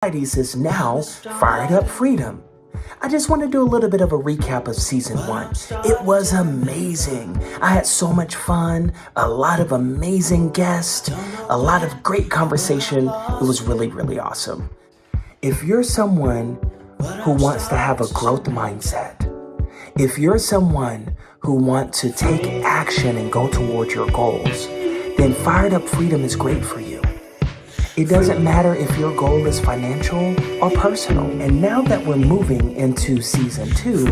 Fridays is now Fired Up Freedom. I just want to do a little bit of a recap of season one. It was amazing. I had so much fun, a lot of amazing guests, a lot of great conversation. It was really, really awesome. If you're someone who wants to have a growth mindset, if you're someone who wants to take action and go toward your goals, then Fired Up Freedom is great for you. It doesn't matter if your goal is financial or personal. And now that we're moving into season two,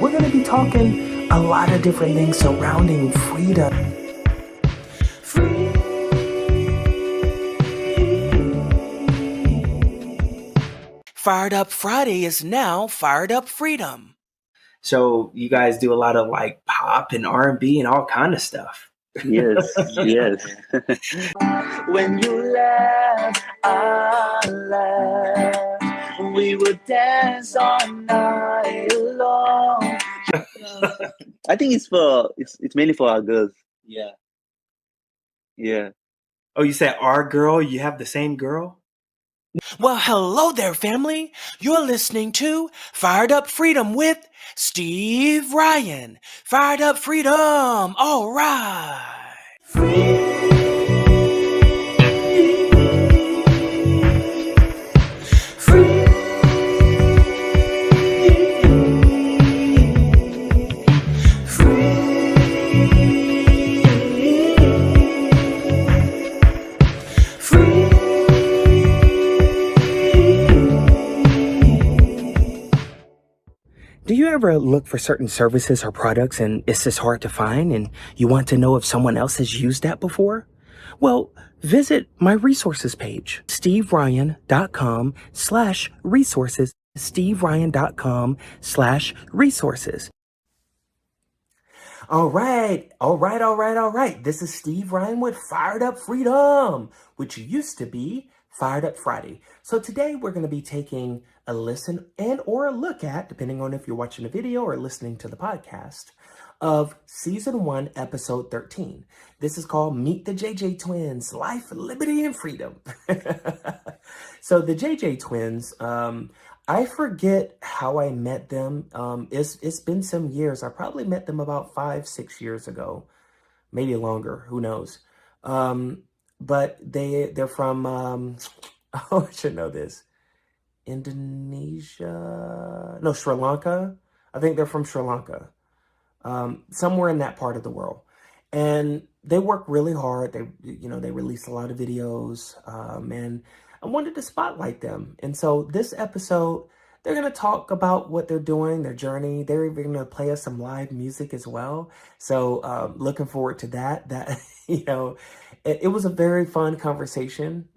we're going to be talking a lot of different things surrounding freedom. Fired Up Friday is now Fired Up Freedom. So you guys do a lot of like pop and R&B and all kind of stuff. Yes, yes. When you laugh, I laugh. We would dance all night long. I think it's mainly for our girls. Yeah. Yeah. Oh, you said our girl? You have the same girl? Well, hello there, family. You're listening to Fired Up Freedom with Steve Ryan. Fired Up Freedom. All right. Do you ever look for certain services or products and it's just hard to find and you want to know if someone else has used that before? Well, visit my resources page, steveryan.com/resources, steveryan.com/resources. All right. This is Steve Ryan with Fired Up Freedom, which used to be Fired Up Friday. So today we're going to be taking a listen and or a look at, depending on if you're watching a video or listening to the podcast, of season 1, episode 13. This is called Meet the JJ Twins, Life, Liberty, and Freedom. So the JJ Twins, I forget how I met them. It's been some years. I probably met them about 5-6 years ago, maybe longer. Who knows? But they're from I should know this. Indonesia? No, Sri Lanka. I think they're from Sri Lanka. Somewhere in that part of the world. And they work really hard. They release a lot of videos. And I wanted to spotlight them. And so this episode, they're going to talk about what they're doing, their journey. They're even going to play us some live music as well. So looking forward to that. It was a very fun conversation.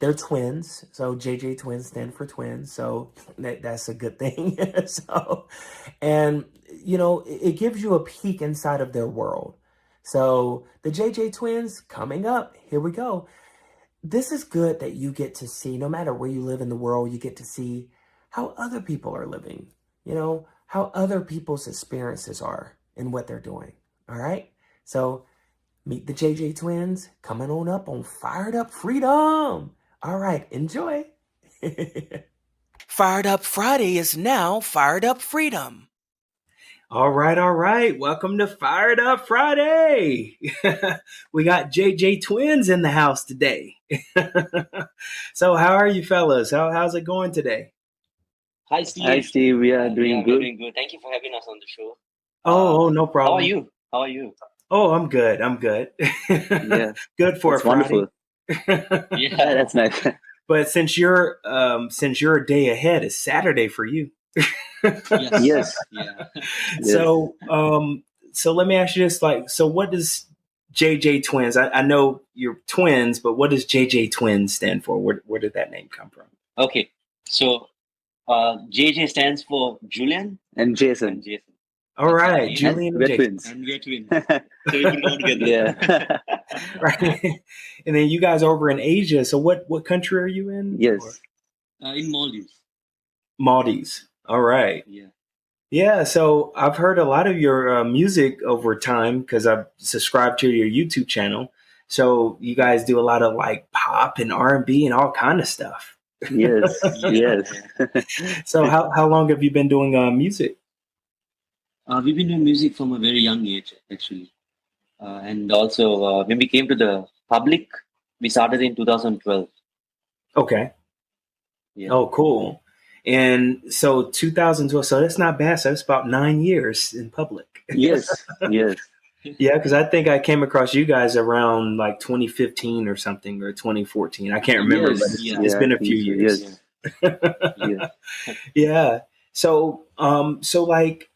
They're twins. So JJ Twins stand for twins. So that's a good thing. It gives you a peek inside of their world. So the JJ Twins coming up. Here we go. This is good that you get to see, no matter where you live in the world, you get to see how other people are living, how other people's experiences are and what they're doing. All right. So meet the JJ Twins coming on up on Fired Up Freedom. All right. Enjoy. Fired Up Friday is now Fired Up Freedom. All right. Welcome to Fired Up Friday. We got JJ Twins in the house today. So how are you fellas? How's it going today? Hi, Steve. Hi, Steve. We are doing good. Doing good. Thank you for having us on the show. Oh, no problem. How are you? Oh, I'm good. Yeah. Good for That's a Friday. Wonderful. Yeah, that's nice. But since you're a day ahead, it's Saturday for you. Yes. Yeah. So let me ask you this: so what does JJ Twins? I know you're twins, but what does JJ Twins stand for? Where did that name come from? Okay. So JJ stands for Julian And Jason. All right, And Julian and We're Jason. twins. and we're twins. So we belong together. Yeah. Right. And then you guys over in Asia. So what country are you in? Yes. In Maldives. Maldives. All right. Yeah. Yeah, so I've heard a lot of your music over time because I've subscribed to your YouTube channel. So you guys do a lot of like pop and R&B and all kind of stuff. Yes, Yeah. yes. So how long have you been doing music? We've been doing music from a very young age, actually. And also, when we came to the public, we started in 2012. Okay. Yeah. Oh, cool. And so 2012, so that's not bad. So that's about 9 years in public. Yes, yes. Yeah, because I think I came across you guys around like 2015 or something, or 2014. I can't remember, but Yes, Yeah. it's yeah, I been a few think so. years. Yeah. Yes, yes. Yeah. So, so like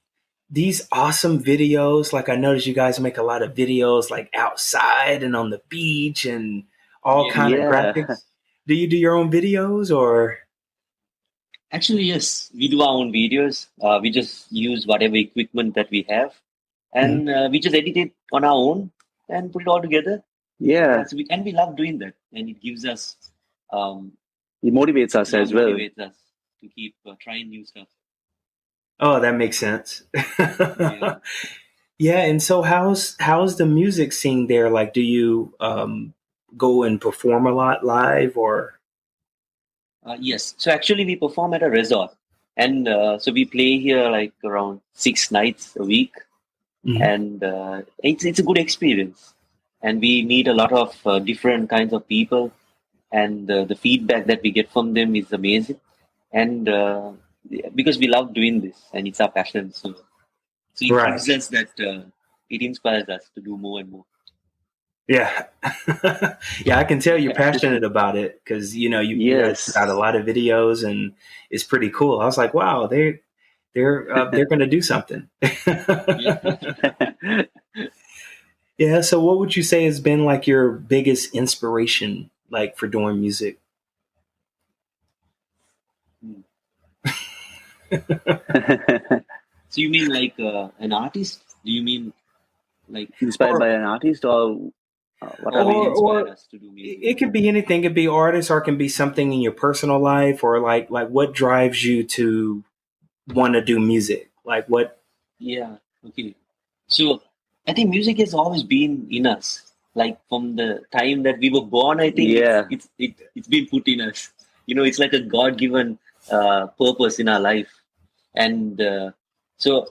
these awesome videos, like I noticed you guys make a lot of videos like outside and on the beach and all Yeah. kind of Yeah, graphics. Do you do your own videos or? Actually, yes, we do our own videos. We just use whatever equipment that we have, Mhm. and we just edit it on our own and put it all together. Yeah, yeah. so we love doing that, and it gives us, um, It motivates us yeah, as well. motivates us to keep trying new stuff. Oh, that makes sense. Yeah. Yeah, and so how's the music scene there? Like, do you go and perform a lot live or? Yes. So actually, we perform at a resort, and so we play here like around 6 nights a week, Mhm. and it's a good experience. And we meet a lot of different kinds of people, and the feedback that we get from them is amazing. And yeah, because we love doing this, and it's our passion, so it Right. gives us that it inspires us to do more and more. Yeah. Yeah, I can tell you're passionate about it because you guys Yes. got a lot of videos and it's pretty cool. I was like, wow, they're going to do something. Yeah. Yeah. So, what would you say has been like your biggest inspiration, like for doing music? Hmm. So you mean like an artist? Do you mean like Inspired Or by an artist, or what are how it or we? inspired or us to do music? it could be anything. It could be artists, or it can be something in your personal life, or like what drives you to want to do music? Like what? Yeah. Okay. So I think music has always been in us. Like from the time that we were born, I think Yeah, it's been put in us. It's like a God given purpose in our life, and so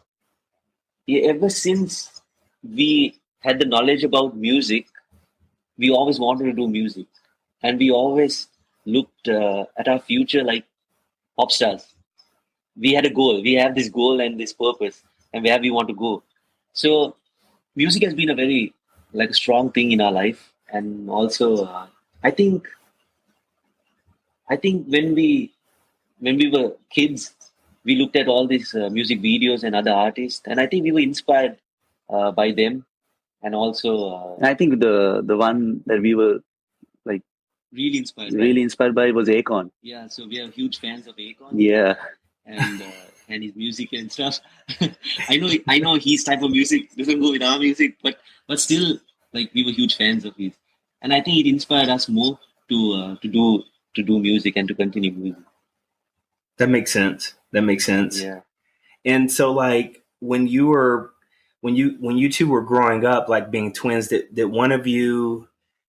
yeah, ever since we had the knowledge about music, we always wanted to do music, and we always looked at our future like pop stars. We had a goal. We have this goal and this purpose, and where we want to go. So music has been a very like strong thing in our life, and also I think when we were kids, we looked at all these music videos and other artists, and I think we were inspired by them, and also I think the one that we were like really inspired by. really inspired by was Akon. Yeah, so we are huge fans of Akon Yeah, and his music and stuff. I know his type of music doesn't go with our music, but still, like we were huge fans of his, and I think it inspired us more to do music and to continue music. That makes sense. That makes sense. Yeah. And so, like when you two were growing up, like being twins, did one of you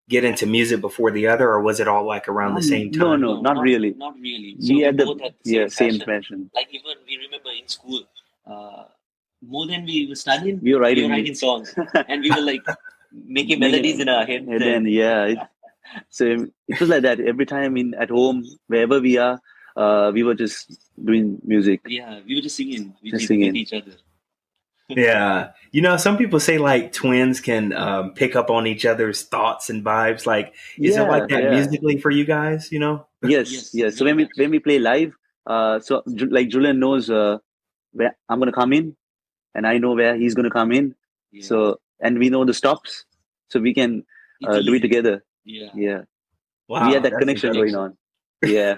get into music before the other, or was it all like around the same no, time? no, No, not really. not really. So We we had both had the same same passion. passion. Like even we remember in school, uh, more than we were studying, We were we were writing writing songs, and we were like making Make melodies in our heads. and then yeah, so it was like that every time at home, wherever we are, we were just doing music, Yeah, we were just singing just with singing. each other. Yeah. Some people say like twins can pick up on each other's thoughts and vibes. Like, is it Yeah, like that yeah. musically for you guys? Yes, Yes, yes. So very much. when we play live, so like Julian knows where I'm gonna come in, and I know where he's gonna come in. Yeah, So and we know the stops, so we can it's do it easy. together. Yeah, Yeah, we had Wow, that that's connection going incredible. on. Yeah,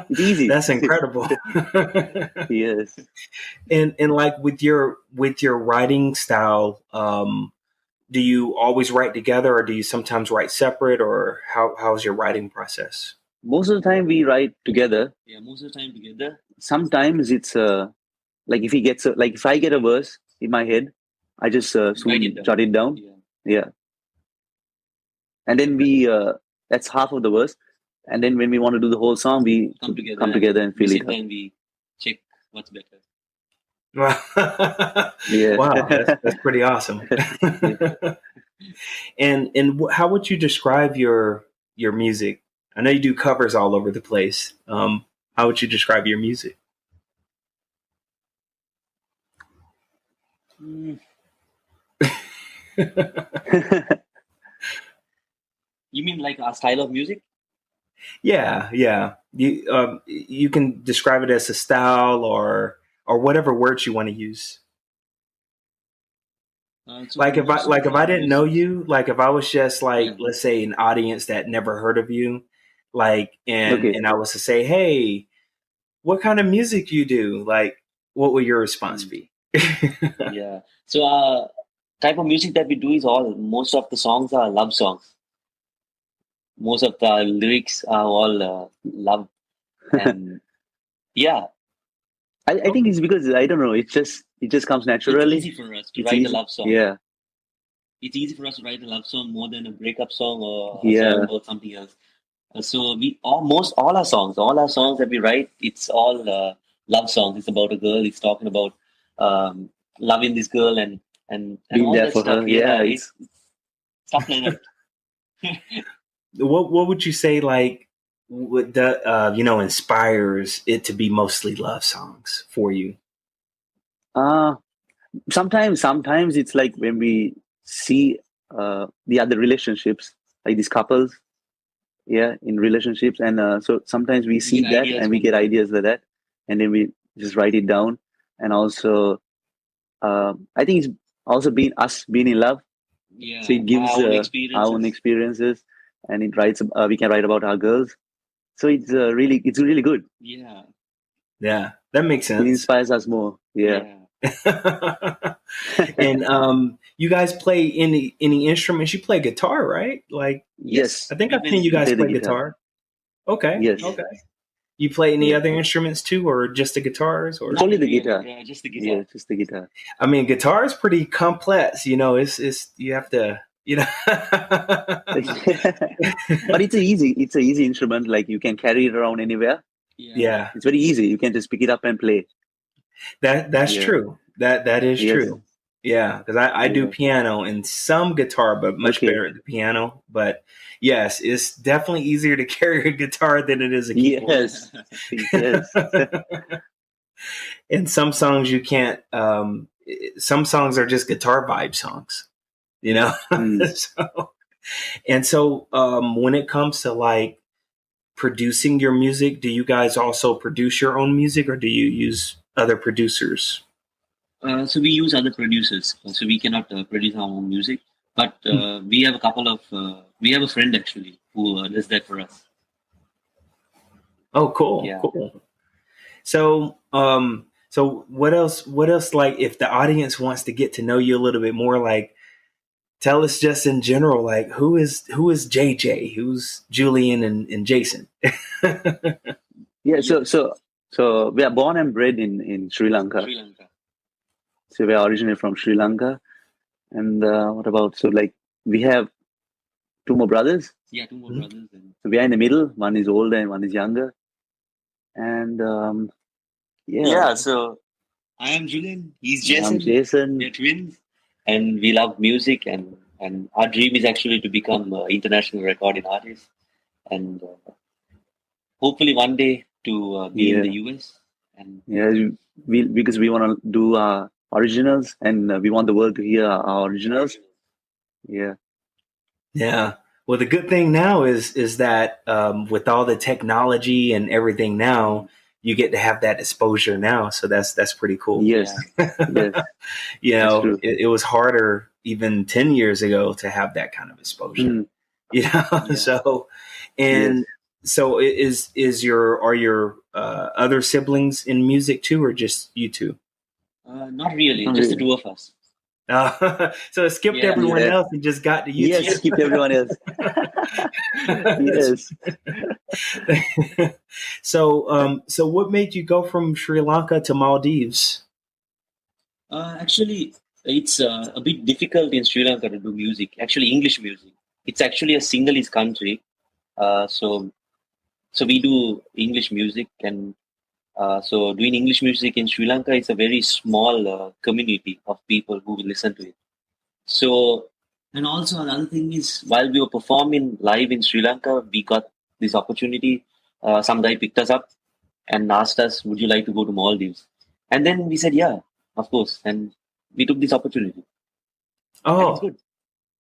it's easy. That's incredible. Yes. And like with your writing style, do you always write together, or do you sometimes write separate, or how's your writing process? Most of the time we write together. yeah. Most of the time together. Sometimes it's like if I get a verse in my head, I just Write soon it down. jot it down. Yeah, Yeah, and then we that's half of the verse. and then when we want to do the whole song, we come together, and fill it up. and we check what's better. Wow, Yeah. wow, that's pretty awesome. And how would you describe your music? I know you do covers all over the place. How would you describe your music? You mean like our style of music? Yeah. You can describe it as a style or whatever words you want to use. So Like if I didn't know you, like if I was just like, Yeah. let's say an audience that never heard of you, like, Okay. and I was to say, hey, what kind of music you do? Like, what would your response be? Yeah. So type of music that we do is most of the songs are love songs. Most of the lyrics are all love, and yeah, I think it's because I don't know. It just comes naturally. it's easy for us to It's write easy. a love song. Yeah. It's easy for us to write a love song more than a breakup song or a Yeah. song about something else. So we almost all our songs that we write, it's all love songs. It's about a girl. It's talking about loving this girl and Being all there that for stuff. her. Yeah, Yeah, it's stuff like that. What would you say, like, what inspires it to be mostly love songs for you? Sometimes it's like when we see the other relationships, like these couples, in relationships, and so sometimes we see get that ideas and we from get that. ideas like that, and then we just write it down. And also, I think it's also being in love. Yeah, So it gives our own our own experiences. experiences, and it writes. We can write about our girls. So it's really good. Yeah, Yeah, that makes It sense. inspires us more. Yeah. And you guys play any instruments? You play guitar, right? Like, Yes. I think We I've seen you play guys the play guitar. guitar. Okay. Yes. Okay. You play any Yeah. other instruments too, or just the guitars? Or It's only the really. guitar. Yeah, just the guitar. Yeah, just the guitar. I mean, guitar is pretty complex. It's you have to But it's a easy instrument. Like you can carry it around anywhere. Yeah, It's very easy. You can just pick it up and play. that's Yeah. true. That is Yes. true. Yeah, because I do Yeah. piano and some guitar, but much Okay. better at the piano. But yes, it's definitely easier to carry a guitar than it is a keyboard. Yes. Yes. And some songs you can't. Some songs are just guitar vibe songs, So when it comes to like producing your music, do you guys also produce your own music, or do you use other producers? So we use other producers. So we cannot produce our own music, but we have a couple of. We have a friend actually who does that for us. Oh, cool, Yeah. cool. So, so what else? What else? Like, if the audience wants to get to know you a little bit more, like, tell us just in general, like, who is JJ? Who's Julian and Jason? Yeah. So we are born and bred in Sri Lanka. Sri Lanka. So we are originally from Sri Lanka. And what about, so like we have two more brothers. Yeah, two more brothers. And So we are in the middle. One is older and one is younger. And so I am Julian. He's I'm Jason. Jason. We're twins, and we love music. And our dream is actually to become international recording artists, and hopefully one day to be in the US. And Yeah, because we want to do our originals, and we want the world to hear our originals. Yeah. Yeah. Well, the good thing now is that with all the technology and everything now, you get to have that exposure now. So that's pretty cool. Yes. Yes. You true. it was harder even 10 years ago to have that kind of exposure. Yeah. So, and so are your other siblings in music too, or just you two? not really, Not just the really. two of us. So it skipped Yeah. everyone Yeah. else and just got to you. Yes, keep everyone else. Yes. So what made you go from Sri Lanka to Maldives? Actually, it's a bit difficult in Sri Lanka to do music. Actually, English music. It's actually a Sinhalese country. So So we do English music, and so doing English music in Sri Lanka is a very small community of people who will listen to it. So, and also another thing is, while we were performing live in Sri Lanka, we got this opportunity. Some guy picked us up and asked us, "Would you like to go to Maldives?" And then we said, "Yeah, of course." And we took this opportunity. And it's Oh, good.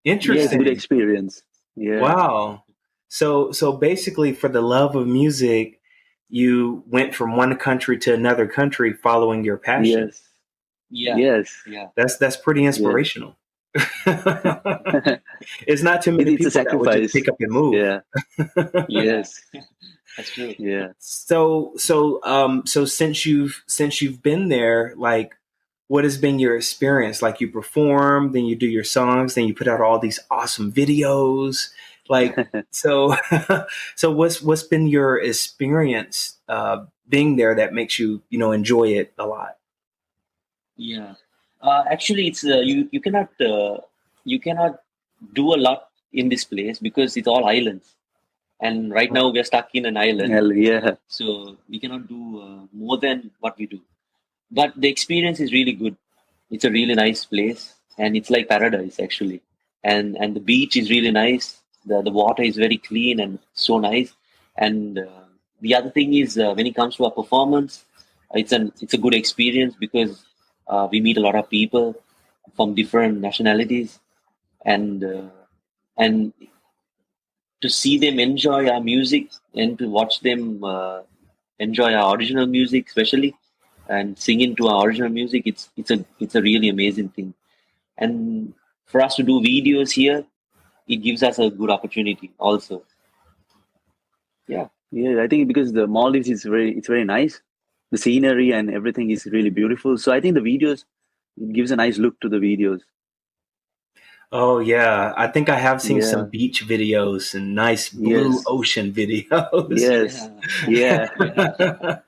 Yeah, it's a interesting. good experience. Yeah. Wow. So basically, for the love of music, you went from one country to another country following your passion. Yes. Yeah, Yes. yeah, That's pretty inspirational. It's not too many It's a people that would just sacrifice. pick up and move. Yeah. yeah. Yes. That's true. Yeah. So since you've been there, like, what has been your experience? Like, you perform, then you do your songs, then you put out all these awesome videos. Like, so so what's been your experience being there that makes you enjoy it a lot? Yeah. Actually, it's you cannot do a lot in this place because it's all islands, and right now we are stuck in an island, Hell, yeah. so we cannot do more than what we do. But the experience is really good. It's a really nice place, and it's like paradise actually. And the beach is really nice. The water is very clean and so nice. And the other thing is, when it comes to our performance, it's a good experience because we meet a lot of people from different nationalities, and and to see them enjoy our music and to watch them enjoy our original music, especially, and sing into our original music, it's a really amazing thing. And for us to do videos here, it gives us a good opportunity also. Yeah. Yeah, I think because the Maldives is very nice. The scenery and everything is really beautiful. So I think the videos, it gives a nice look to the videos. Oh yeah, I think I have seen some Yeah. beach videos and nice blue Yes. ocean videos. Yes. Yeah. Yeah.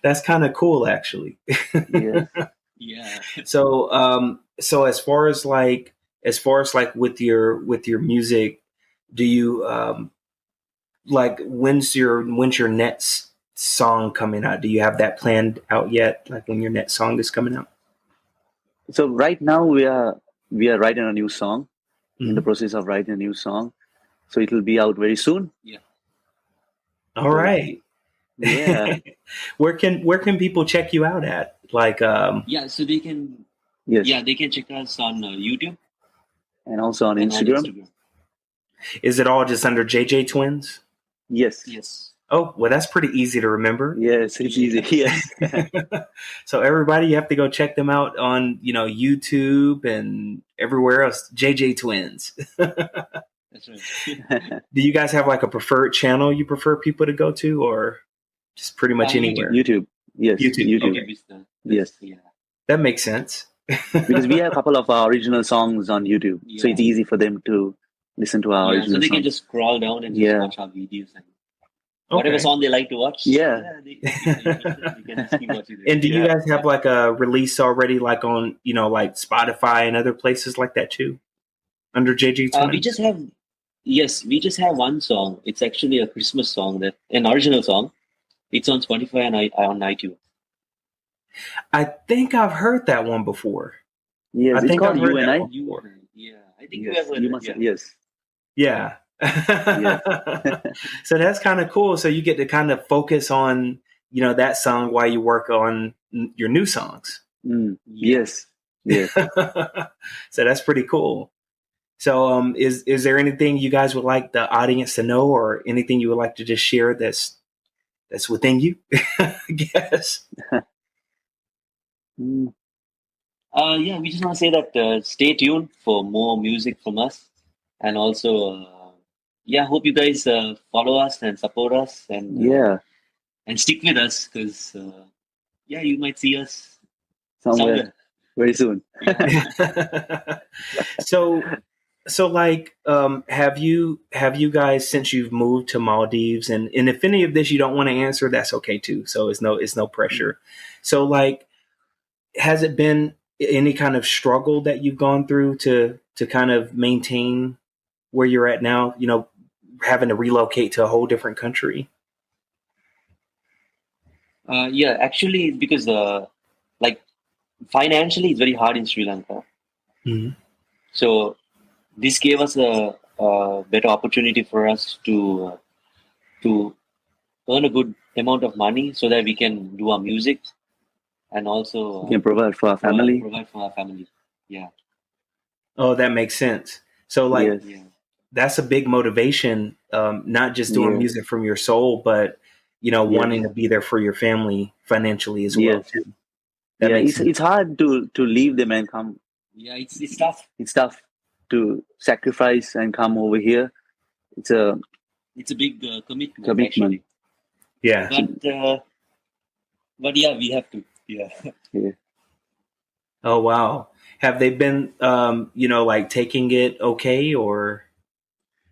That's kind of cool, actually. Yes. Yeah. So as far as like with your music, do you like when's your next song coming out? Do you have that planned out yet? Like when your next song is coming out? So right now we are writing a new song, in the Mhm. process of writing a new song. So it will be out very soon. Yeah. All So right. yeah. Where can people check you out at? Like Yeah. So they can, Yes. yeah, they can check us on YouTube And also on and on Instagram. Instagram. is it all just under JJ Twins? Yes. Yes. Oh, well, that's pretty easy to remember. Yes, it's Yeah. easy. Yes. So everybody, you have to go check them out on YouTube and everywhere else. JJ Twins. That's right. Do you guys have like a preferred channel you prefer people to go to, or just pretty much YouTube. anywhere? YouTube. Yes. YouTube. YouTube. Okay, YouTube is the Yes. best. Yeah. that makes sense. Because we have a couple of our original songs on YouTube. So Yeah. it's easy for them to listen to our Yeah. So original they can songs. just scroll down and just Yeah. watch our videos and whatever Okay. song they like to watch. Yeah. They can just keep watching it. And do you Yeah. guys have like a release already, like on like Spotify and other places like that too, under JJ Twins? We just have one song. It's actually a Christmas song, that an original song. It's on Spotify and on iTunes. I think I've heard that one before. Yes. I It's think called I've heard You and that I. one before. Yeah, I think you Yes. have heard You it. must. Yeah. Yes. Yeah. Yes. So that's kind of cool. So you get to kind of focus on, that song while you work on your new songs. Mm. Yeah. Yes. Yes. So that's pretty cool. So is there anything you guys would like the audience to know, or anything you would like to just share that's within you? I guess. Mm. Yeah, we just want to say that stay tuned for more music from us, and also, hope you guys follow us and support us Yeah. and stick with us because you might see us Somewhere somewhere. very soon. Yeah. So like have you guys, since you've moved to Maldives, and if any of this you don't want to answer, that's okay too. So it's no pressure. So like, has it been any kind of struggle that you've gone through to kind of maintain where you're at now, having to relocate to a whole different country? Yeah, actually, because like financially, it's very hard in Sri Lanka. Mhm. So this gave us a better opportunity for us to earn a good amount of money so that we can do our music and also We can provide for our family. provide for our family. Yeah, Oh, that makes sense. So like Yes. yeah, that's a big motivation, not just doing Yeah. music from your soul, but Yes. wanting to be there for your family financially as well Yes. too. That Yeah. makes sense. It's hard to leave them and come. yeah. It's tough. It's tough to sacrifice and come over here. It's a It's a big commitment, commitment. actually. Yeah. But yeah, we have to. Yeah. Yeah. Oh wow. Have they been like taking it okay, or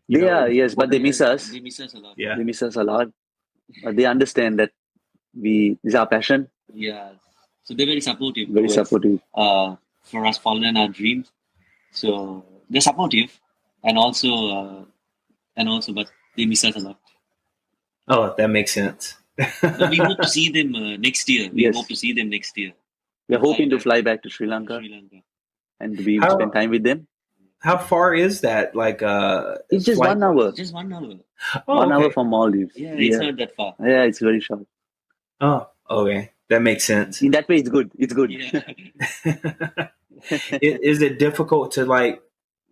They are, yes, but they miss us. They miss us a lot. yeah. They miss us a lot. But they understand that this is our passion. Yeah. So they're very supportive Very towards supportive. for us following our dreams. So they're supportive and also, but they miss us a lot. Oh, that makes sense. But we hope to see them next year. We Yes. hope to see them next year. We're hoping to back fly back to Sri to Lanka Sri Lanka. and we How spend time with them. how far is that? Like It's just flight? 1 hour. Just 1 hour. Oh, 1 hour okay. from Maldives. Yeah, it's not that far. Yeah, it's very short. Oh, okay. That makes sense. In that way, it's good. It's good. Yeah. Is it difficult to like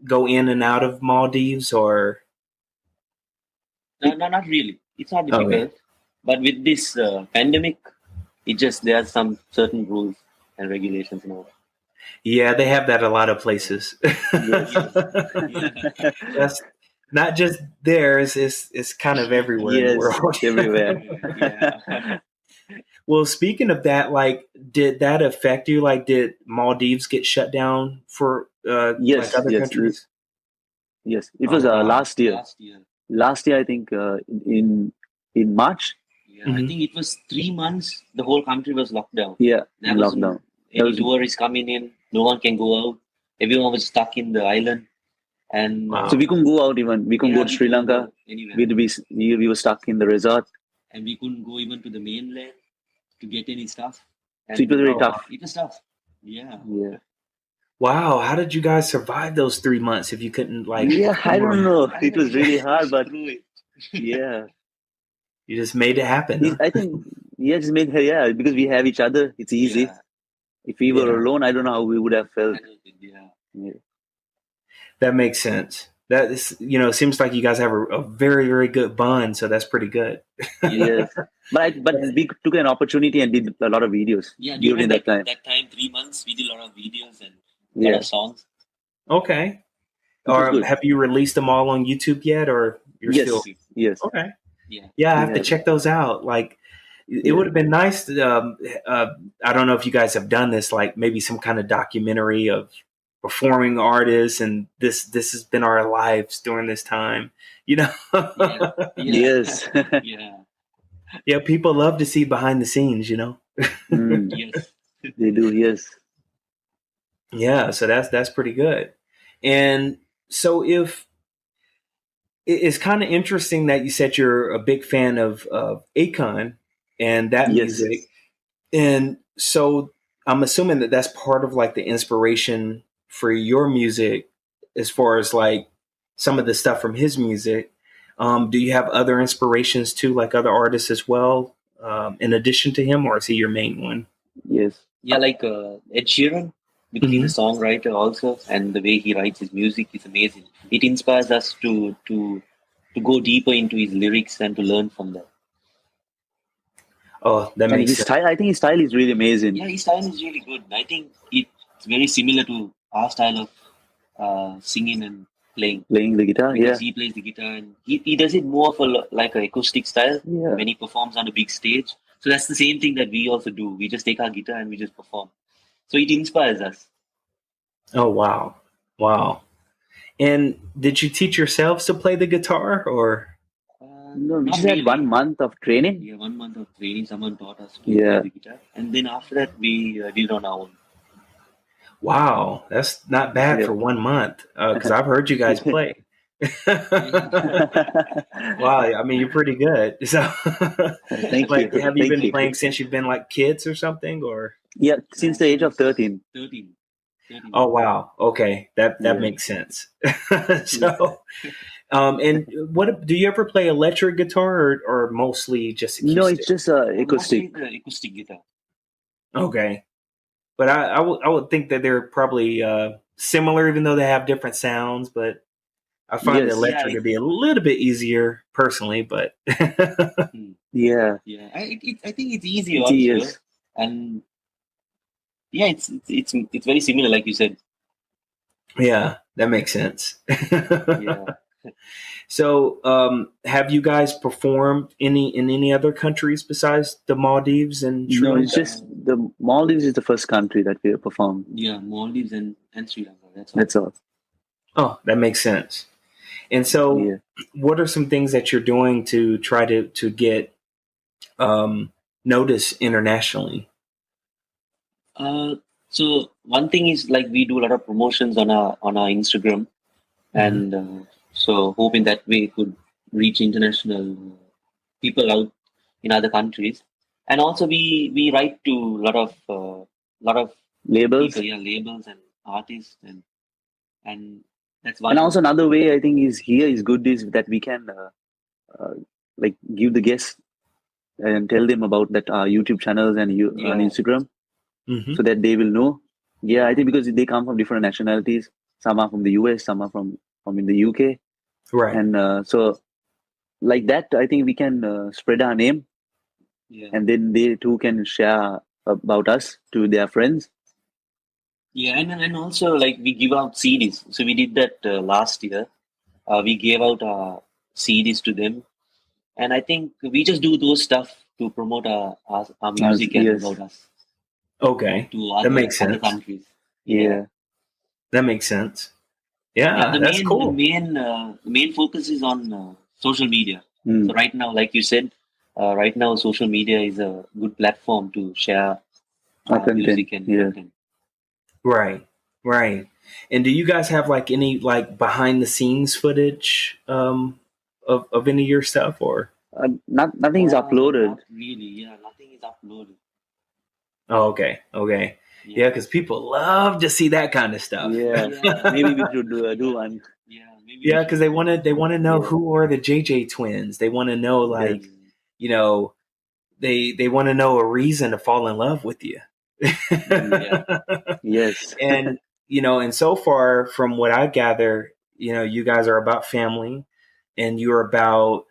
go in and out of Maldives, or No, not really. It's not okay? difficult. But with this pandemic, there are some certain rules and regulations and all. Yeah, they have that a lot of places. Yes. Yeah. That's not just there. It's kind of everywhere in the Yes, world. it's everywhere. Yeah. Well, speaking of that, like, did that affect you? Like, did Maldives get shut down for like Yes, other yes, countries? yes. It Oh was wow. last year. Last year. Last year, I think in March. Yeah, I Mhm. think it was 3 months. The whole country was locked down. Yeah, There in wasn't lockdown. any tourists coming in. No one can go out. Everyone was stuck in the island, and Wow. So we couldn't go out even. We couldn't go to Sri couldn't Lanka. go anywhere, We were stuck in the resort. and we couldn't go even to the mainland to get any stuff. And So it was very Oh, tough. it was tough. Yeah. Yeah. wow. How did you guys survive those 3 months if you couldn't like? Yeah, I don't know. I It was don't really know. hard, but Through it. yeah. You just made it happen. Huh? I think just made her, yeah, because we have each other, it's easy. Yeah. If we were Yeah. alone, I don't know how we would have felt. Yeah. Yeah. That makes sense. That is, seems like you guys have a very, very good bond. So that's pretty good. Yes. But we took an opportunity and did a lot of videos Yeah, during that time. That time, 3 months, we did a lot of videos and a Yeah. lot of songs. Okay. Which was Or good. have you released them all on YouTube yet, or you're Yes. still Yes. okay? Yeah. Yeah, I We have to have. check those out. Like, it Yeah. would have been nice. I don't know if you guys have done this, like maybe some kind of documentary of performing artists, and this has been our lives during this time. Yeah. Yes. Yeah. Yeah, people love to see behind the scenes. Mm, Yes. they do, yes. Yeah, so that's pretty good. And so if it's kind of interesting that you said you're a big fan of Akon and that Yes. music. And so I'm assuming that that's part of like the inspiration for your music as far as like some of the stuff from his music. Do you have other inspirations too, like other artists as well, in addition to him, or is he your main one? Yes. Yeah, like Ed Sheeran, because he's a songwriter also, and the way he writes his music is amazing. It inspires us to go deeper into his lyrics and to learn from them. Oh, that And makes his sense. style, I think his style is really amazing. Yeah, his style is really good. I think it's very similar to our style of singing and playing. Playing the guitar, yeah. Because he plays the guitar and he does it more of like an acoustic style Yeah. when he performs on a big stage. So that's the same thing that we also do. We just take our guitar and we just perform. So it inspires us. Oh, wow. Wow. And did you teach yourselves to play the guitar, or? No, we Not just had really. 1 month of training. Yeah, 1 month of training. Someone taught us to Yeah. play the guitar, and then after that we did on our own. Wow, that's not bad Yeah. for 1 month, because I've heard you guys play. Wow, I mean, you're pretty good. So, Thank like, you. have you Thank been you. playing since you've been like kids or something, or? Yeah, since the age of 13. 13. 13. Oh, wow. Okay, that Yeah. makes sense. So, and what do you ever play electric guitar or mostly just No, it's acoustic? just Mostly acoustic. the acoustic guitar. Okay, but I would think that they're probably similar, even though they have different sounds. But I find the Yes. Yeah, electric to be a little bit easier personally, but Yeah. I think it's easy It's also, yes. and yeah, it's very similar, like you said. yeah, that makes sense. Yeah. So, have you guys performed in any other countries besides the Maldives and Sri No, it's Lanka? just the Maldives is the first country that we have performed. Yeah, Maldives and Sri Lanka. That's all. That's all. Oh, that makes sense. And so, Yeah. what are some things that you're doing to try to get notice internationally? So one thing is like we do a lot of promotions on our Instagram, and so hoping that we could reach international people out in other countries, and also we write to a lot of Labels. people, yeah, labels and artists, and that's And one. also another way I think is here is good is that we can like give the guests and tell them about that YouTube channels and you on Yeah. Instagram Mm-hmm. so that they will know. Yeah, I think because they come from different nationalities. Some are from the US, some are from in the UK, Right. and so like that, I think we can spread our name, Yeah. and then they too can share about us to their friends. Yeah, and also like we give out CDs. So we did that last year. We gave out CDs to them, and I think we just do those stuff to promote our music and Yes. about us Okay. to That other makes other sense. countries. Yeah. That makes sense. Yeah, Yeah, that's cool. the main focus is on social media. Mm. So right now, like you said, right now social media is a good platform to share Our content. music and Yeah. content. Right. Right. And do you guys have like any like behind the scenes footage of any of your stuff or? Nothing is uploaded. Not really. Yeah, nothing is uploaded. Oh, okay. Okay. Yeah, because people love to see that kind of stuff. Yeah. Yeah. Maybe we should do one. Yeah, maybe. Yeah, because they want to know Yeah. who are the JJ twins. They want to know like, Yes. you know, they want to know a reason to fall in love with you. Yeah. Yes. And and so far from what I gather, you guys are about family, and you're about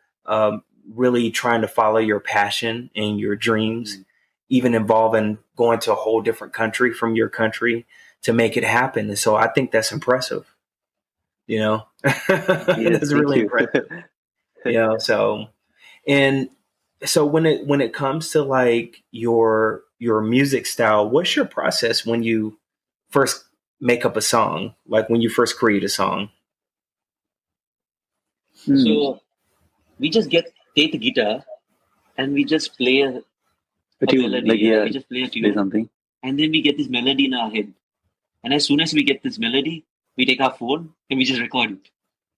really trying to follow your passion and your dreams, even involving going to a whole different country from your country to make it happen. And so I think that's impressive. That's really impressive. And so when it comes to like your music style, what's your process when you first make up a song, like when you first create a song? So we just take the guitar and we just play a tune, melody. like, We just play a play tune, something. and then we get this melody in our head. And as soon as we get this melody, we take our phone and we just record it.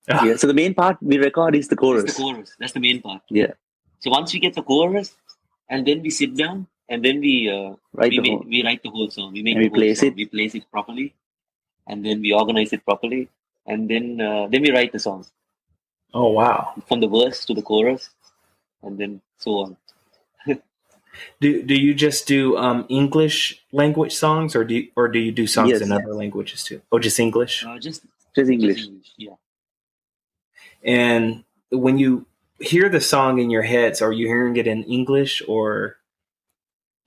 Yeah. So the main part we record is the chorus. It's the chorus. That's the main part. Yeah. So once we get the chorus, and then we sit down, and then we write the whole song. We make And the we whole place song. it. We place it properly, and then we organize it properly, and then we write the song Oh wow! from the verse to the chorus, and then so on. Do you just do English language songs, or do you do songs Yes. in other languages too? Oh, just English? Just English. Yeah. And when you hear the song in your heads, are you hearing it in English or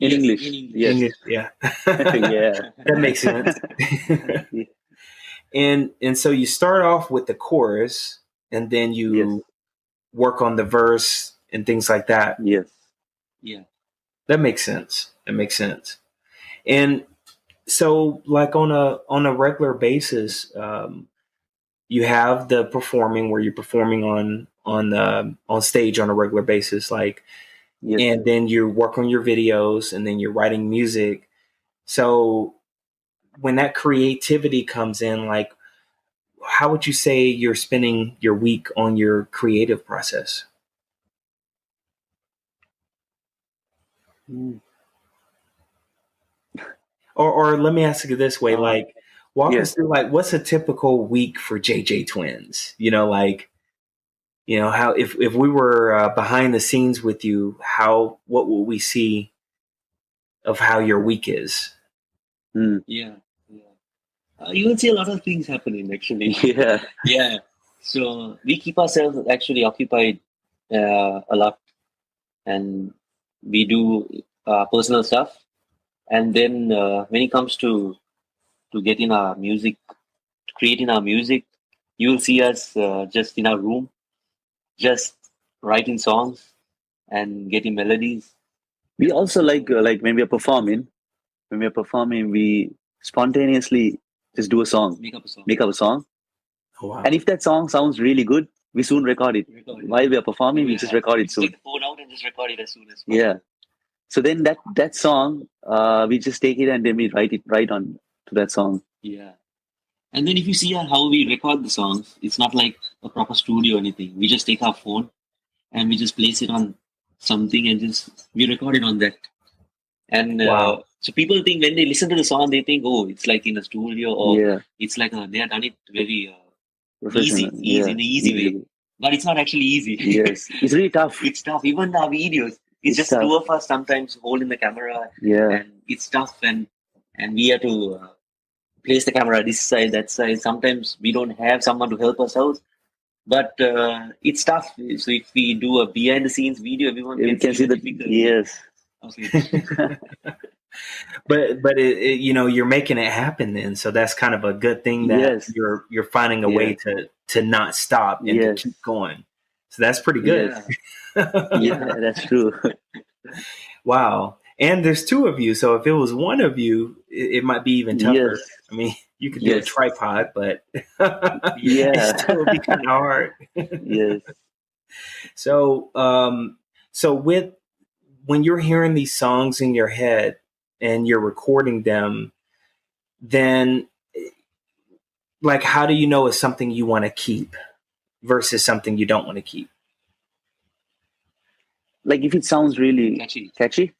In Yes, English. in English. Yes. English? Yeah, Yeah. that makes sense. And so you start off with the chorus, and then you work on the verse and things like that. Yes. Yeah. That makes sense. And so, like on a regular basis, you have the performing where you're performing on stage on a regular basis, like, Yes. and then you work on your videos, and then you're writing music. So when that creativity comes in, like, how would you say you're spending your week on your creative process? Mm. Or let me ask you this way, like walk Yeah. us through like what's a typical week for JJ Twins? You know, like how if we were behind the scenes with you, what will we see of how your week is? Mm. Yeah. You will see a lot of things happening actually. Yeah. Yeah. So we keep ourselves actually occupied a lot, and we do personal stuff. And then when it comes to getting our music, to creating our music, you will see us just in our room, just writing songs and getting melodies. We also like when we are performing, we spontaneously just do a song, Make up a song. make up a song. Oh, wow. And if that song sounds really good, we soon record it. While we are performing, we just record it soon. Take the phone out and just record it as soon as possible. Yeah. So then that song, we just take it and then we write on to that song. Yeah. And then if you see how we record the songs, it's not like a proper studio or anything. We just take our phone and we just place it on something and just we record it on that. And Wow. so people think when they listen to the song, they think, oh, it's like in a studio or Yeah. it's like they have done it very Professional. easy in an easy way. But it's not actually easy. Yes. It's really tough. It's tough. Even our videos, it's just tough. two of us sometimes holding the camera. Yeah. And it's tough. And we have to place the camera this side, that side. Sometimes we don't have someone to help us out. But it's tough. So if we do a behind the scenes video, everyone can see the difficulty. Yes. Okay. But you're making it happen then, so that's kind of a good thing that Yes. you're finding a way to not stop and to Yes. keep going. So that's pretty good. Yeah, that's true. Wow. And there's two of you, so if it was one of you, it might be even tougher. Yes. I mean, you could do a Yes. tripod, but Yeah. it still would be kind of hard. Yes. So, when you're hearing these songs in your head and you're recording them, then like, how do you know it's something you want to keep versus something you don't want to keep? Like if it sounds really catchy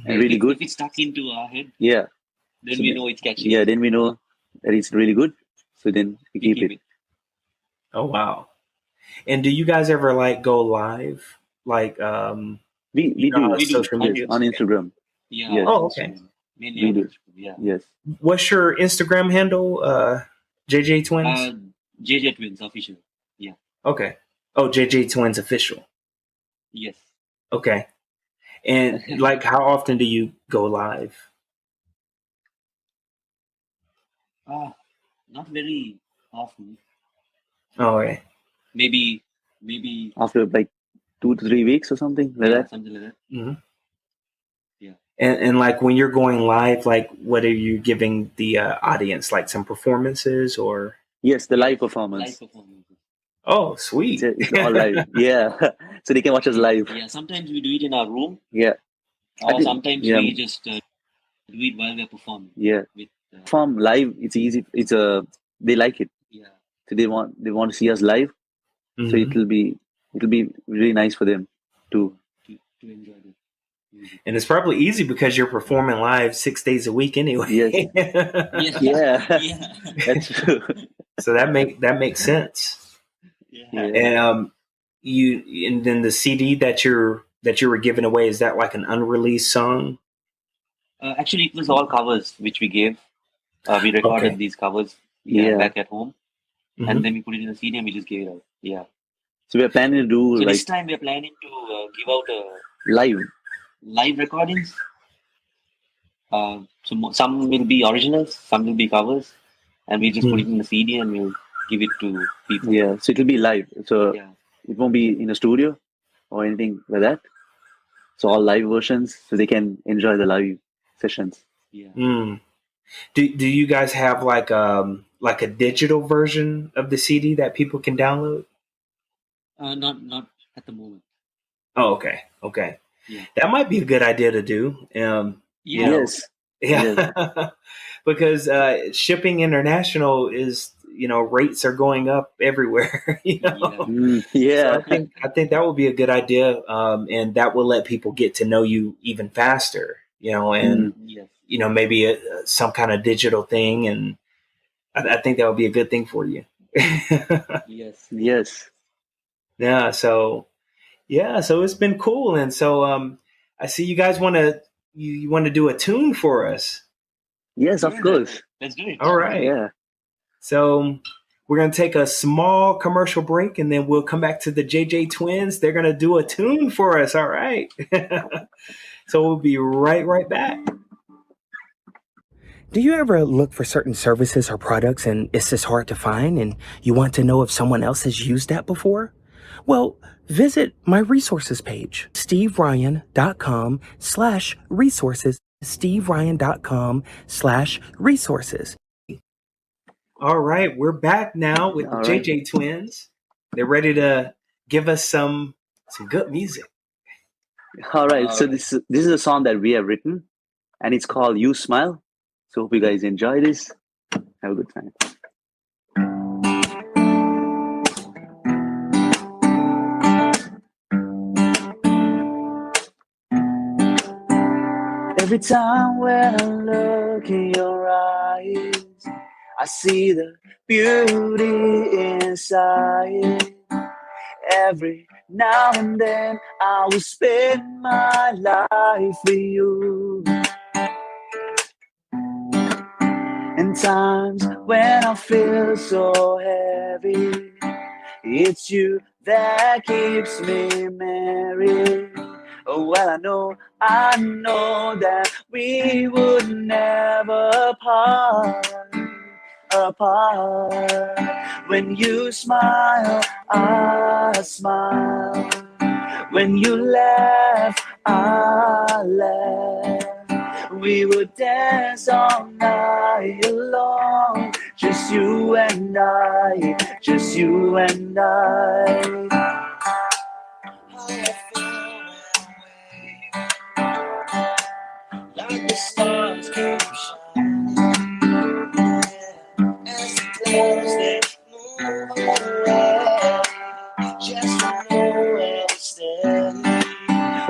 and really good. If it's stuck into our head, Yeah. then So we know it's catchy. Yeah, then we know that it's really good. So then we keep it. Oh, wow. And do you guys ever like go live? Like, We do social media on Instagram. Yeah. Yes. Oh, okay. Mainly We on do. Instagram, yeah. Yes. What's your Instagram handle? JJ Twins? JJ Twins official. Yeah. Okay. Oh, JJ Twins official. Yes. Okay. And like, how often do you go live? Not very often. Oh, okay. Maybe After like 2 to 3 weeks or something like that. something like that. Mm-hmm. Yeah. And like when you're going live, like what are you giving the audience? Like some performances or? Yes, the live performance. Oh, sweet. It's all live. Yeah. So they can watch us live. Yeah, sometimes we do it in our room. Yeah. Or sometimes we just do it while we're performing. Yeah. Perform live, it's easy. They like it. Yeah. So they want to see us live. Mm-hmm. So it'll be really nice for them to enjoy it. And it's probably easy because you're performing live 6 days a week anyway. Yes. Yeah. That's true. So that makes sense. Yeah. And and then the CD that you were giving away, is that like an unreleased song? Actually, it was all covers which we gave. We recorded these covers back at home, and then we put it in the CD and we just gave it out. Yeah. So we're planning to do So this time we're planning to give out live recordings. So some will be originals, some will be covers, and we just put it in the CD and we'll give it to people. Yeah, so it'll be live. So it won't be in a studio or anything like that. So all live versions, so they can enjoy the live sessions. Yeah. Mm. Do you guys have like a digital version of the CD that people can download? Not at the moment. Oh, okay. Yeah. That might be a good idea to do. Yes. Yeah. Because shipping international is, rates are going up everywhere. So Yeah. I think that would be a good idea, and that will let people get to know you even faster. And Yes. maybe some kind of digital thing, and I think that would be a good thing for you. Yes. Yes. Yeah. So it's been cool, and so I see you guys want to you want to do a tune for us. Yes, of course. Let's do it. All right. Yeah. So we're going to take a small commercial break, and then we'll come back to the JJ Twins. They're going to do a tune for us. All right. So we'll be right back. Do you ever look for certain services or products and it's just hard to find and you want to know if someone else has used that before? Well, visit my resources page, steveryan.com/resources, steveryan.com/resources. All right. We're back now with the All right. JJ Twins. They're ready to give us some good music. All right. So this is a song that we have written, and it's called "You Smile." So hope you guys enjoy this. Have a good time. Every time when I look in your eyes, I see the beauty inside. Every now and then I will spend my life with you. And times when I feel so heavy, it's you that keeps me merry. Oh, well, I know that we would never apart. When you smile, I smile. When you laugh, I laugh. We would dance all night long, just you and I, just you and I. Like the stars keep shining, as the clouds they move away, just to know where to stay.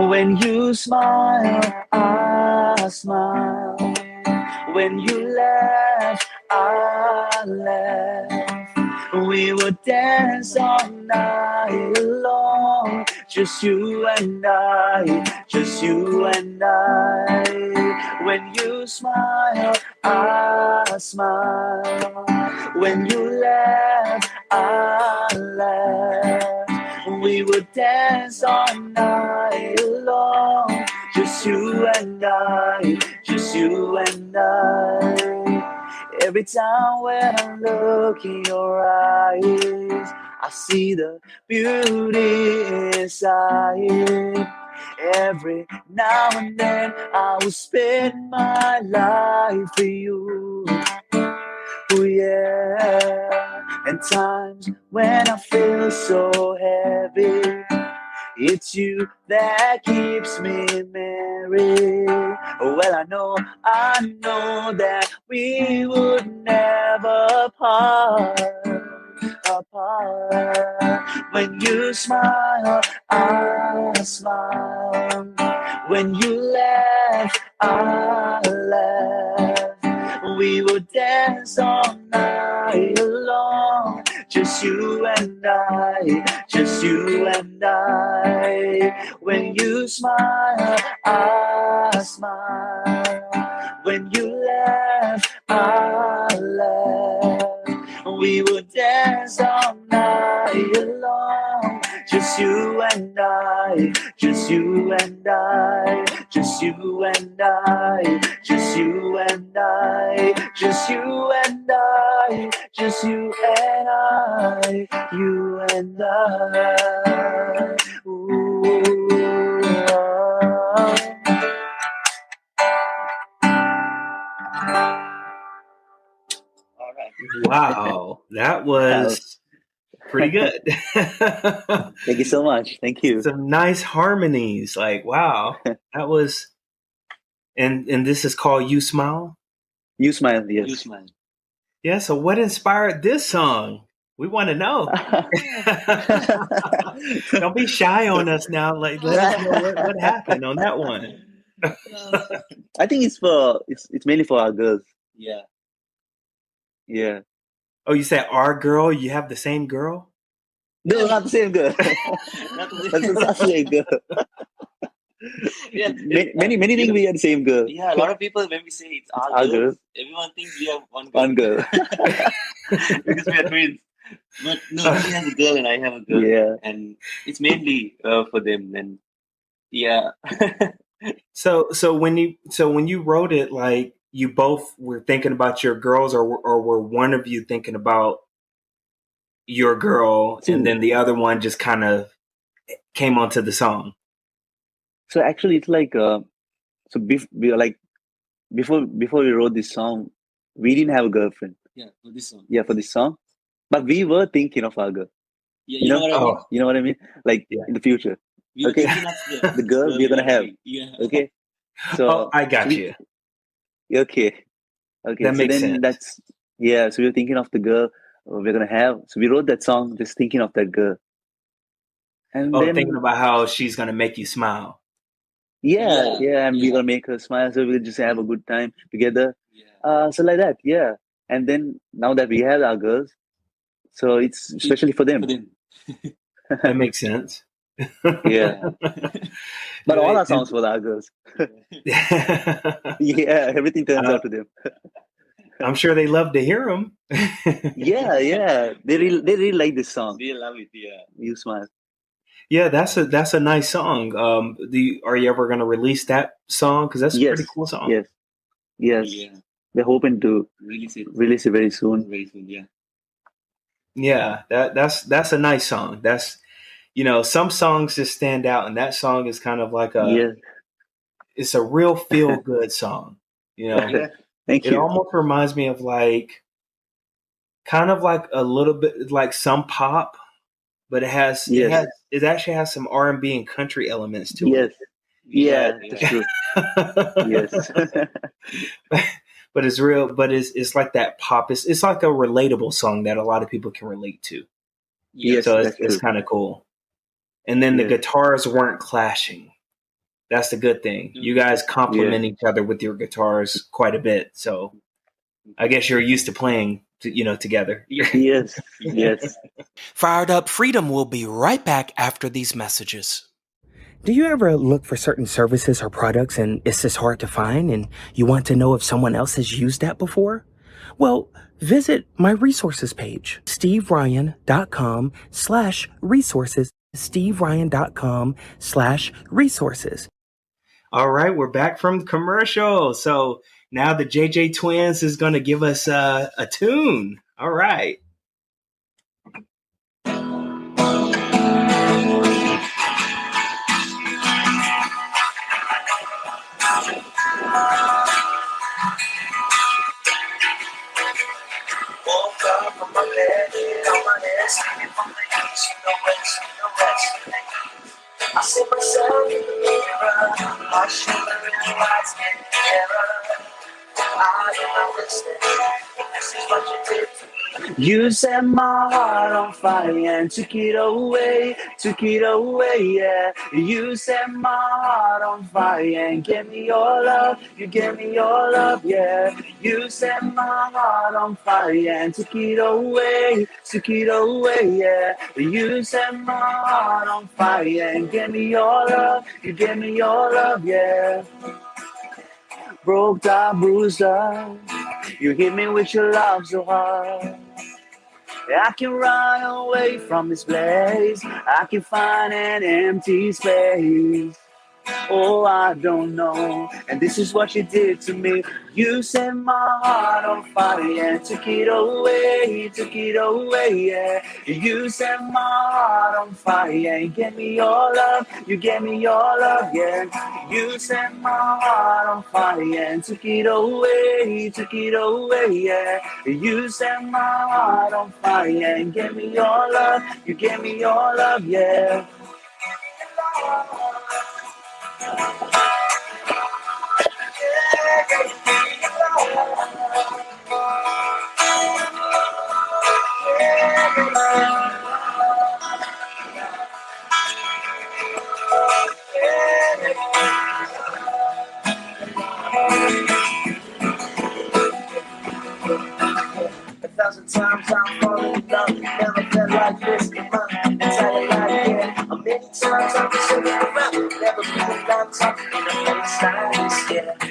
When you smile, I smile. When you laugh, I laugh. We would dance all night long, just you and I, just you and I. When you smile, I smile. When you laugh, I laugh. We would dance all night long, just you and I, just you and I. Every time when I look in your eyes, I see the beauty inside. Every now and then I will spend my life with you. Oh yeah. And times when I feel so heavy, it's you that keeps me merry. Oh, well, I know that we would never apart. When you smile, I smile. When you laugh, I laugh. We would dance all night long, just you and I, just you and I. When you smile, I smile. When you laugh, I laugh. We would dance all night long, just you and I, just you and I, just you and I, just you and I, just you and I, just you and I, you and I. Ooh, All right. Wow, that was pretty good. Thank you so much. Thank you. Some nice harmonies. Like, wow, that was. And this is called "You Smile." You smile, You yes. smile. Yeah. So what inspired this song? We want to know. Don't be shy on us now. Like, let us know what happened on that one. I think it's mainly for our girls. Yeah. Yeah. Oh, you said our girl? You have the same girl? No, not the same girl. Not the That's the same girl. Yeah, Many think we are the same girl. Yeah, a lot of people, when we say it's our Our girls, girl. everyone thinks we have one girl. One girl. Because we are twins. But no, he has a girl and I have a girl. Yeah. And it's mainly for them. And yeah. So when you wrote it, like you both were thinking about your girls, or were one of you thinking about your girl, and then the other one just kind of came onto the song? So actually, it's like we are like before we wrote this song, we didn't have a girlfriend. Yeah, for this song. Yeah, for this song, but we were thinking of our girl. Yeah, you know what I mean? You know what I mean? Like Yeah. in the future. We were Okay. thinking of The girl we're gonna have. Yeah. Okay. So Oh, I got you. Okay. That So makes then sense. so we were thinking of the girl we're gonna have. So we wrote that song just thinking of that girl. And Oh, then thinking about how she's gonna make you smile. and we're gonna make her smile, so we'll just have a good time together. Yeah. So like that, yeah. And then now that we have our girls, so it's especially for them. That makes sense. Yeah. But all our songs for our girls. Yeah, everything turns out to them. I'm sure they love to hear them. Yeah. They really like this song. They love it, yeah. You Smile. Yeah, that's a nice song. Are you ever going to release that song? Because that's a pretty cool song. Yes. Yeah. We're hoping to Release it very soon. Very soon, yeah. Yeah, that's a nice song. That's, some songs just stand out, and that song is kind of like it's a real feel good song. Thank It you. almost reminds me of kind of like a little bit like some pop, but it actually has some R&B and country elements to it. Yeah, that's true. Yes. But it's real. But it's like that pop. It's like a relatable song that a lot of people can relate to. Yes, so that's it's true. kind of cool. And then the Yes. guitars weren't clashing. That's the good thing. You guys complement each other with your guitars quite a bit. So I guess you're used to playing, together. Yes. Fired Up Freedom will be right back after these messages. Do you ever look for certain services or products and it's just hard to find and you want to know if someone else has used that before? Well, visit my resources page, steveryan.com/resources, steveryan.com/resources. All right, we're back from commercial. So now the JJ Twins is going to give us a tune. All right. Woke up from my bed, on my head, sleeping from the east to the west, to the west. I see myself in the mirror, my shimmering lights in the mirror. I am not listening, this is what you did to me. You set my heart on fire and took it away, yeah. You set my heart on fire and gave me your love, you gave me your love, yeah. You set my heart on fire and took it away, yeah. You set my heart on fire and gave me your love, you gave me your love, yeah. Broke down, bruised up, you hit me with your love so hard. I can run away from this place, I can find an empty space. Oh, I don't know, and this is what you did to me. You set my heart on fire and took it away, yeah. You set my heart on fire and gave me your love, you gave me your love, yeah. You set my heart on fire and took it away, yeah. You set my heart on fire and gave me your love, you gave me your love, yeah. time falling in love. Never felt like this in my entire life. Yeah, many times I've been sitting around, never been down talking in the place like this.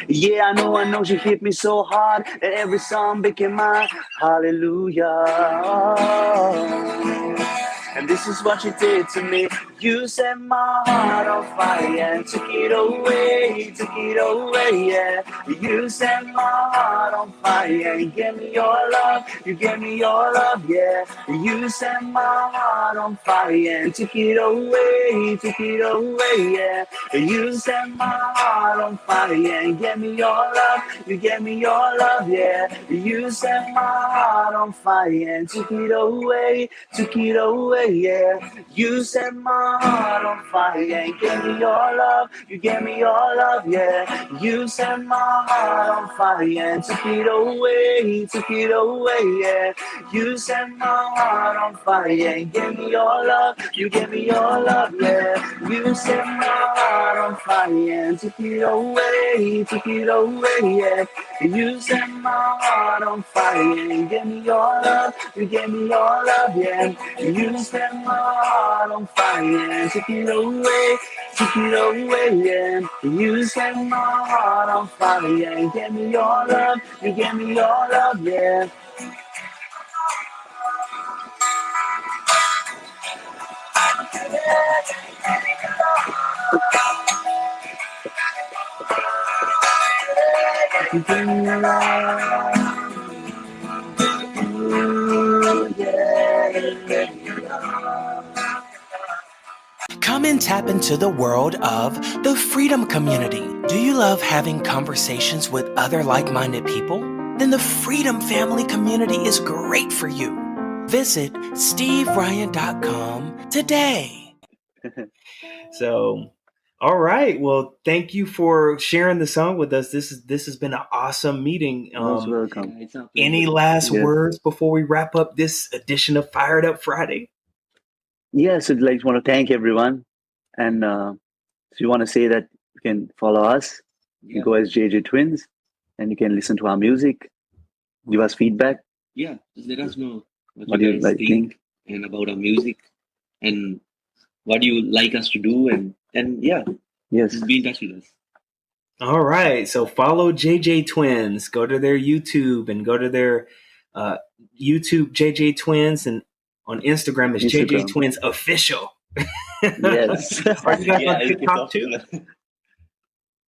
Yeah, I know she hit me so hard that every song became my hallelujah. And this is what you did to me. You set my heart on fire and took it away, yeah. You set my heart on fire and gave me your love, you gave me your love, yeah. You set my heart on fire and took it away, yeah. You set my heart on fire and gave me your love, you gave me your love, yeah. You set my heart on fire and took it away, yeah. You set my heart on fire and gave me your love, you gave me your love, yeah. You set my heart on fire and took it away, yeah. You set my heart on fire and gave me your love, you gave me your love, yeah. You set my heart on fire and took it away, yeah. You set my heart on fire and gave me your love, you gave me your love, yeah. You set my heart on fire and took it away, yeah. You set my heart on fire and gave me your love, you gave me your love, yeah. You gave me your love, ooh, yeah. Come and tap into the world of the Freedom Community. Do you love having conversations with other like-minded people? Then the Freedom Family Community is great for you. Visit steveryan.com today. So, all right. Well, thank you for sharing the song with us. This has been an awesome meeting. Most welcome. Any last Yes. words before we wrap up this edition of Fired Up Friday? Yes, I'd like to want to thank everyone. And if you want to say that you can follow us, you go as JJ Twins and you can listen to our music, give us feedback. Yeah, just let us know What you you guys like think and about our music and what you like us to do, and yeah, Yes. just be in touch with us. All right. So follow JJ Twins. Go to their YouTube and go to their YouTube JJ Twins, and on Instagram is JJ Instagram. Twins Official. Yes. Are you guys on it's TikTok too?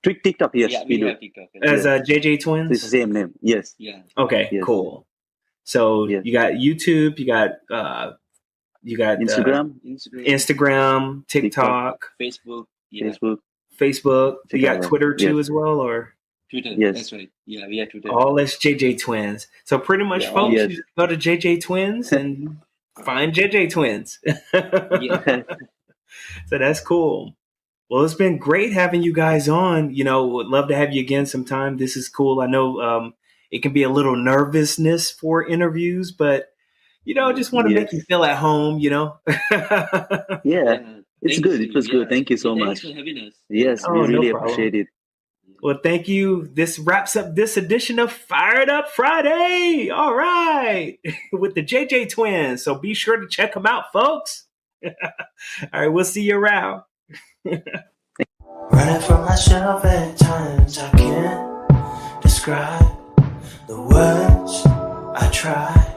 TikTok, yes, Yeah, we we do. have TikTok. As JJ It's the Twins? same name. Yes. Yeah. Okay, Yes. cool. So Yes. you got YouTube, you got Instagram, Instagram, TikTok, Facebook, Facebook. You got Check out. Twitter too Yes. as well, or Twitter. Yes. That's right. Yeah, we have Twitter. all as JJ Twins. So pretty much, Yeah, folks, yes. you just go to JJ Twins and find JJ Twins. Yeah. So that's cool. Well, it's been great having you guys on. Would love to have you again sometime. This is cool. I know it can be a little nervousness for interviews, but just want to make you feel at home. Yeah. It's Thank good. you. It was good. Thank you so Thanks much. for having us. Yes, Oh, we no really problem. appreciate it. Well, thank you. This wraps up this edition of Fired Up Friday. All right. With the JJ Twins. So be sure to check them out, folks. All right. We'll see you around. Running from myself at times I can't describe the words I try.